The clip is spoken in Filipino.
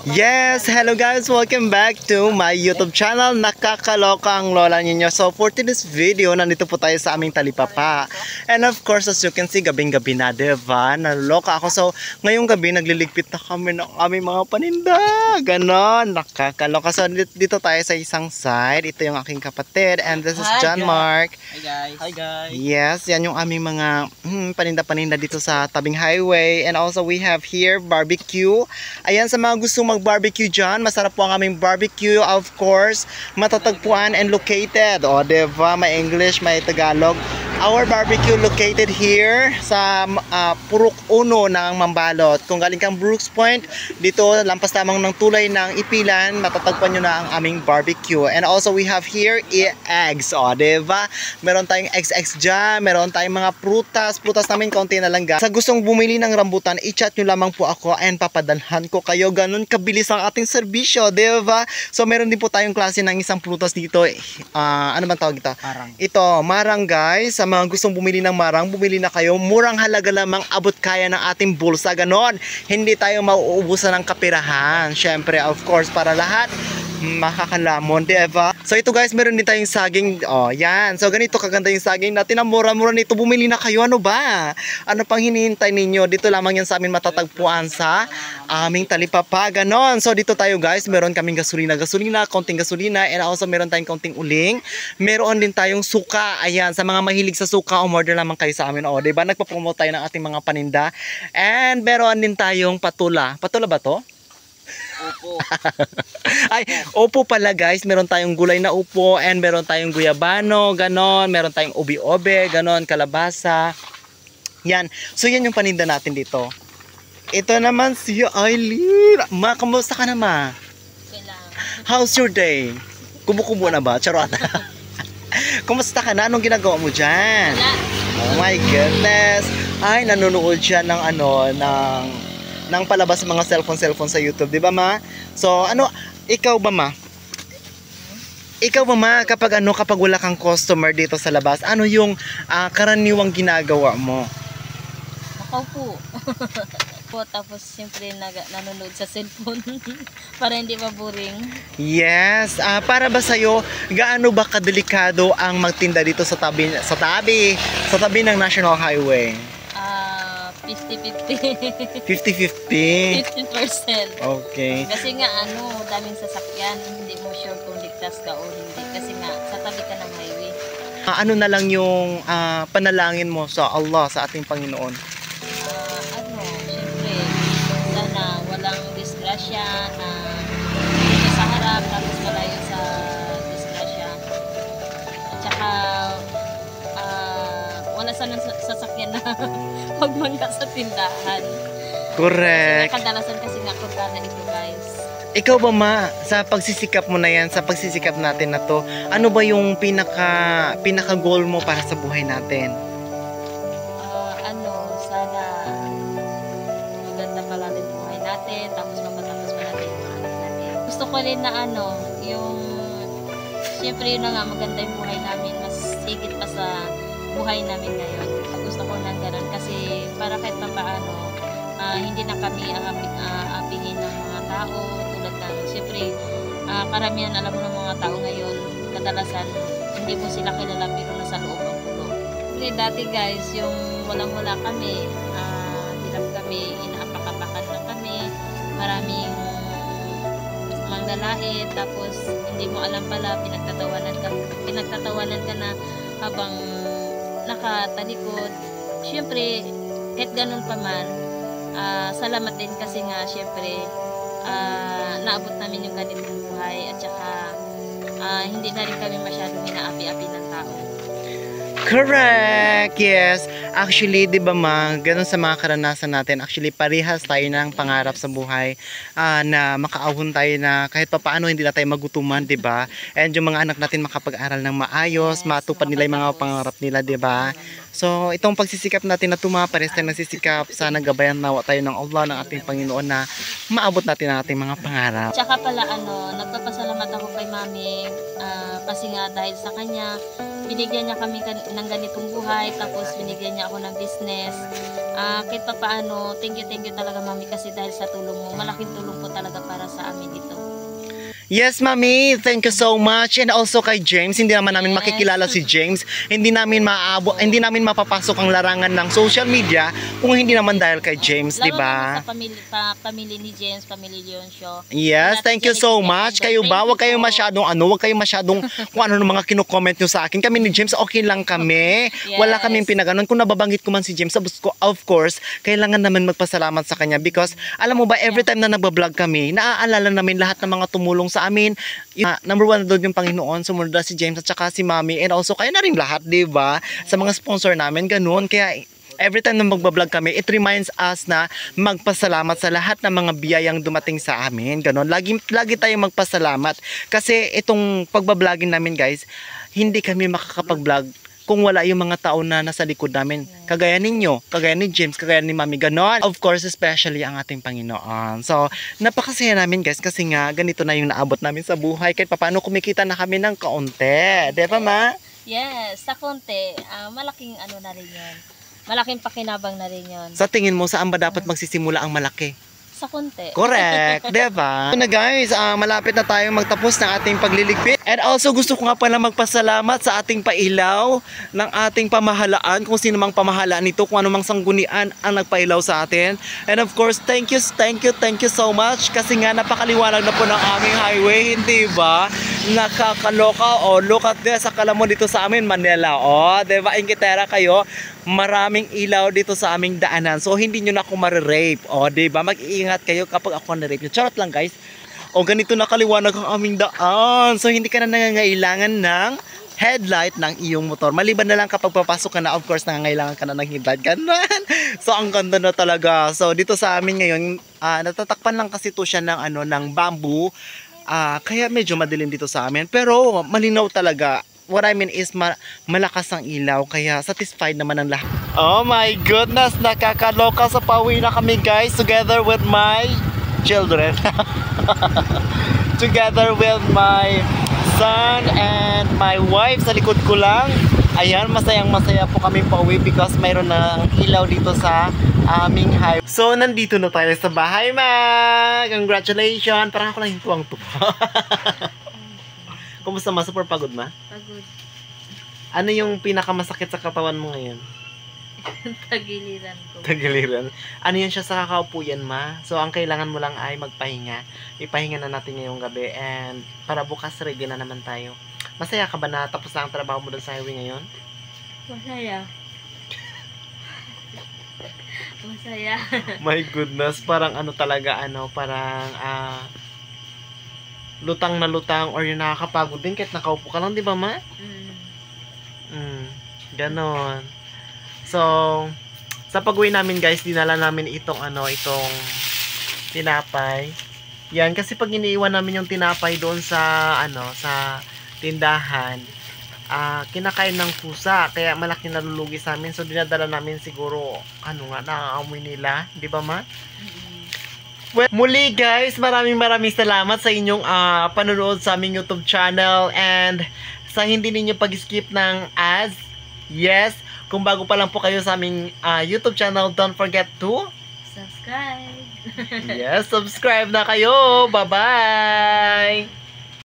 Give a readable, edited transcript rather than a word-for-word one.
Yes, hello guys, welcome back to my YouTube channel. Nakakaloka ang lola ninyo. So for today's video, nandito po tayo sa aming talipapa. And of course, as you can see, gabing-gabi na, diba? Naloka ako. So ngayong gabi, nagliligpit na kami ng aming mga paninda. Ganon, nakakaloka. So dito tayo sa isang side. Ito yung aking kapatid. And this is John Mark. Hi guys. Hi guys. Yes, yan yung aming mga paninda-paninda dito sa tabing highway. And also we have here barbecue. Ayan, sa mga gusto mag-barbecue dyan, masarap po ang aming barbecue. Of course, matatagpuan and located. O, diba? May English, may Tagalog. Our barbecue located here sa Purok Uno ng Mambalot. Kung galing kang Brooks Point, dito lampas lamang ng tulay ng Ipilan, matatagpuan nyo na ang aming barbecue. And also we have here eggs. O, diba? Meron tayong eggs dyan, meron tayong mga prutas. Prutas namin konti na lang ga. Sa gustong bumili ng rambutan, i-chat nyo lamang po ako and papadalhan ko kayo. Ganun kabilis ang ating serbisyo, diba? So meron din po tayong klase ng isang prutas dito. Ano bang tawag ito? Marang. Ito, marang guys. Sa mga gustong bumili ng marang, bumili na kayo. Murang halaga lamang, abot kaya ng ating bulsa. Ganon. Hindi tayo mauubusan ng kapirahan. Syempre, of course, para lahat makakalamon, diba? So ito guys, meron din tayong saging. Oh, yan. So ganito kaganda yung saging natin. Ang mura-mura nito. Bumili na kayo. Ano ba? Ano pang hinihintay ninyo? Dito lamang yan sa amin matatagpuan sa aming talipapa. Ganon. So dito tayo guys, meron kaming gasolina, konting gasolina, and also meron tayong konting uling. Meron din tayong suka. Ayan, sa mga mahilig sa suka, umorder lamang kayo sa amin. O, diba? Nagpa-promote tayo ng ating mga paninda. And meron din tayong patula. Patula ba to? Opo. Ay, opo pala guys. Meron tayong gulay na upo, and meron tayong guyabano, ganon. Meron tayong ubi-obe, ganon, kalabasa. Yan. So yan yung paninda natin dito. Ito naman si Aileen. Ma, kamusta ka na, ma? How's your day? Kubo-kubo na ba? Charot. Kumusta ka na? Anong ginagawa mo dyan? Oh my goodness. Ay, nanonood siya ng ng palabas mga cellphone sa YouTube, di ba, ma? So, ikaw ba, ma? Ikaw ba, ma, kapag wala kang customer dito sa labas, ano yung karaniwang ginagawa mo? Nakaupo. Tapos siyempre nanonood sa cellphone para hindi maboring. Yes, para ba sa'yo, gaano ba kadelikado ang magtinda dito sa tabi ng National Highway? 50-50. 50-50? 50%. Okay. Kasi nga daming sasakyan, hindi mo sure kung ligtas ka o hindi. Kasi nga, sa tabi ka ng highway. Ano na lang yung panalangin mo sa Allah, sa ating Panginoon? Siyempre, sana walang disgrasya na dito sa harap, tapos malayo sa disgrasya. At saka, wala sanang sasakyan na magmangga sa tindahan. Correct. Kasi kadalasan kasi nga kurkada ito guys. Ikaw ba, ma, sa pagsisikap mo na yan, sa pagsisikap natin na to, ano ba yung pinaka goal mo para sa buhay natin? Sana maganda pala rin buhay natin, tapos mapatapos pa natin yung mga anak natin. Gusto ko rin na yung syempre yun na nga, maganda yung buhay namin, mas higit pa sa buhay namin ngayon. Gusto ko nang ganun kasi para kahit pa paano hindi na kami apingin ng mga tao tulad ng syempre karamihan alam mo ng mga tao ngayon kadalasan hindi mo sila kilala pero nasa loob ang pulo. Kasi dati guys yung walang-wala kami, hirap kami, inaapak-apakan lang kami, maraming manglalait, tapos hindi mo alam pala pinagtatawanan ka na habang nakatalikod. Siyempre, kahit ganun pa man, salamat din kasi nga, siyempre, naabot namin yung ganitong buhay at saka hindi na rin kami masyadong inaapi-api ng tao. Correct! Yes. Actually, di ba, ma, ganun sa mga karanasan natin, actually, parehas tayo ng pangarap sa buhay na makaahon tayo na kahit pa paano hindi na tayo magutuman, di ba? And yung mga anak natin makapag-aral ng maayos, matupad nila yung mga pangarap nila, di ba? So, itong pagsisikap natin na pares tayo nagsisikap, sana gabayan nawa tayo ng Allah, ng ating Panginoon na maabot natin ang ating mga pangarap. Tsaka pala, nagpapasalamat ako kay Mami kasi nga dahil sa kanya, binigyan niya kami ng ganitong buhay, tapos binigyan niya ako ng business. kahit pa paano, thank you talaga mami kasi dahil sa tulong mo, malaking tulong po talaga para sa amin ito. Yes, Mami. Thank you so much. And also kay James, hindi naman namin Yes. makikilala si James. Hindi namin hindi namin mapapasok ang larangan ng social media kung hindi naman dahil kay James, di Lalo ba? naman sa pamilya ni James, pamilya Leoncio. Yes, thank you so much. Kayo ba? Huwag kayong masyadong kung ano ng mga kino-comment nyo sa akin. Kami ni James, okay lang kami. Yes. Wala kaming pinaganon. Kung nababanggit ko man si James, of course, kailangan naman magpasalamat sa kanya because alam mo ba, every time na nagbablog kami, naaalala namin lahat ng mga tumulong sa amin. Number one doon yung Panginoon, sumunod na si James at saka si Mami, and also kayo na rin lahat, di ba? Sa mga sponsor namin, ganun. Kaya every time na magbablog kami, it reminds us na magpasalamat sa lahat ng mga biyayang dumating sa amin. Ganun. Lagi tayong magpasalamat. Kasi itong pagbablogin namin, guys, hindi kami makakapag-vlog kung wala yung mga tao na nasa likod namin. Kagaya ninyo, kagaya ni James, kagaya ni Mami, ganon. Of course, especially ang ating Panginoon. So, napakasaya namin guys kasi nga ganito na yung naabot namin sa buhay. Kahit paano kumikita na kami ng kaunti. Di ba, Ma? Yes, sa konti, malaking ano na rin yun. Malaking pakinabang na rin yun. Sa tingin mo, saan ba dapat magsisimula ang malaki? Sa konti. Correct, diba? So na guys, malapit na tayong magtapos ng ating pagliligpit. And also gusto ko nga pala magpasalamat sa ating pailaw ng ating pamahalaan, kung sino mang pamahalaan nito, kung ano mang sanggunian ang nagpailaw sa atin. And of course, thank you so much kasi nga napakaliwanag na po ng aming highway, hindi ba? Nakakaloka. Look at this, akala mo dito sa amin Manila. Diba? Ingitera kayo. Maraming ilaw dito sa aming daanan. So hindi nyo na ako marirape. Diba? Mag-iingat kayo kapag ako na-rape nyo. Charot lang guys. Ganito nakaliwanag ang aming daan. So hindi ka na nangangailangan ng headlight ng iyong motor. Maliban na lang kapag papasok ka na, of course, nangangailangan ka na ng headlight. Ganun. So ang ganda na talaga. So dito sa amin ngayon, natatakpan lang kasi to siya ng bamboo. Kaya medyo madilim dito sa amin. Pero malinaw talaga. What I mean is malakas ang ilaw, kaya satisfied naman ang lahat. Oh my goodness, nakakaloka. Sa pauwi na kami guys, together with my children. Together with my son and my wife sa likod ko lang. Ayan, masayang-masaya po kami pauwi because mayroon ng ilaw dito sa aming highway. So, nandito na tayo sa bahay, Ma! Congratulations! Parang ako lang yung tuwang-tuwa. Kumusta, Ma? Super pagod, Ma? Pagod. Ano yung pinakamasakit sa katawan mo ngayon? Tagiliran ko. Tagiliran. Ano yan siya sa kakaupo yan, Ma? So, ang kailangan mo lang ay magpahinga. Ipahinga na natin ngayong gabi and para bukas ready na naman tayo. Masaya ka ba na tapos na ang trabaho mo doon sa highway ngayon? Masaya. Masaya. My goodness, parang ano talaga, parang lutang na lutang or yung nakakapagod din kahit nakaupo ka lang, di ba, Ma? Ganon. So, sa pag-uwi namin guys, dinala namin itong tinapay. Yan, kasi pag iniiwan namin yung tinapay doon sa sa tindahan, kinakain ng pusa, kaya malaki nalulugi sa amin. So dinadala namin siguro naaamoy nila, di ba, Ma? Well, muli guys, maraming salamat sa inyong panonood sa aming YouTube channel and sa hindi ninyo pag-skip ng ads. Yes, kung bago pa lang po kayo sa aming YouTube channel, don't forget to Subscribe. yes, subscribe na kayo. Bye-bye!